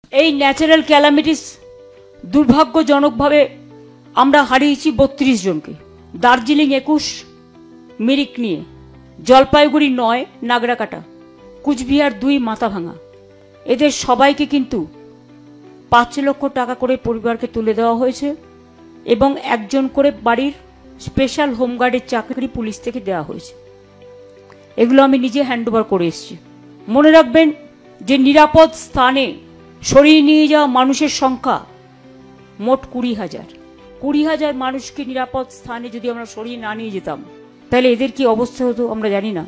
এই natural calamities দুর্ভাগ্যজনকভাবে আমরা হারিয়েছি 32 জনকে। দার্জিলিং 21, মিরিক নিয়ে, জলপাইগুড়ি 9, নাগরাকাটা, কুচবিহার 2, মাথাভাঙা। এদের সবাইকে কিন্তু 5 লক্ষ টাকা করে পরিবারকে তুলে দেওয়া হয়েছে এবং একজন করে বাড়ির স্পেশাল হোমগার্ডের চাকরি পুলিশ থেকে দেওয়া হয়েছে। এগুলো আমি নিজে হ্যান্ডওভার করে এসেছি। মনে রাখবেন যে নিরাপদ স্থানে সরিয়ে নিয়ে যাওয়া মানুষের সংখ্যা মোট 20,000 মানুষকে নিরাপদ স্থানে যদি আমরা সরিয়ে না নিয়ে যেতাম তাহলে এদের কি অবস্থা হতো আমরা জানি না।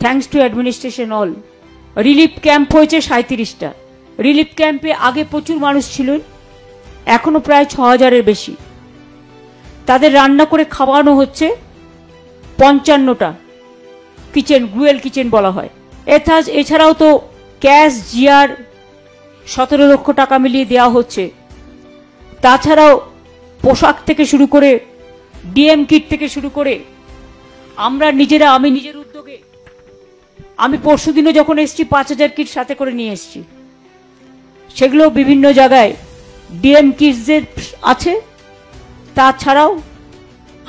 Thanks to administration all. Relief camp হয়েছে 37টা। রিলিফ ক্যাম্পে আগে প্রচুর মানুষ ছিলেন, এখনো প্রায় 6,000-এর বেশি। তাদের রান্না করে খাওয়ানো হচ্ছে 55টা কিচেন, গ্রুয়েল কিচেন বলা হয়। এছাড়াও তো ক্যাশ জিআর 17 লক্ষ টাকা মিলিয়ে দেওয়া হচ্ছে। তাছাড়াও পোশাক থেকে শুরু করে ডিএম কিট থেকে শুরু করে আমি নিজের উদ্যোগে আমি পরশুদিনও যখন এসেছি 5,000 কিট সাথে করে নিয়ে এসেছি। সেগুলো বিভিন্ন জায়গায় ডিএম কিটসদের আছে। তাছাড়াও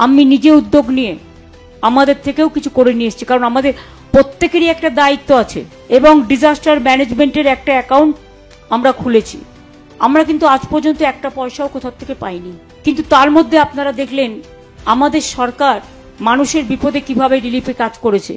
আমি নিজে উদ্যোগ নিয়ে আমাদের থেকেও কিছু করে নিয়ে এসেছি, কারণ আমাদের প্রত্যেকেরই একটা দায়িত্ব আছে এবং ডিজাস্টার ম্যানেজমেন্টের একটা অ্যাকাউন্ট আমরা খুলেছি। আমরা কিন্তু আজ পর্যন্ত একটা পয়সাও কোথাও থেকে পাইনি, কিন্তু তার মধ্যে আপনারা দেখলেন আমাদের সরকার মানুষের বিপদে কিভাবে রিলিফে কাজ করেছে।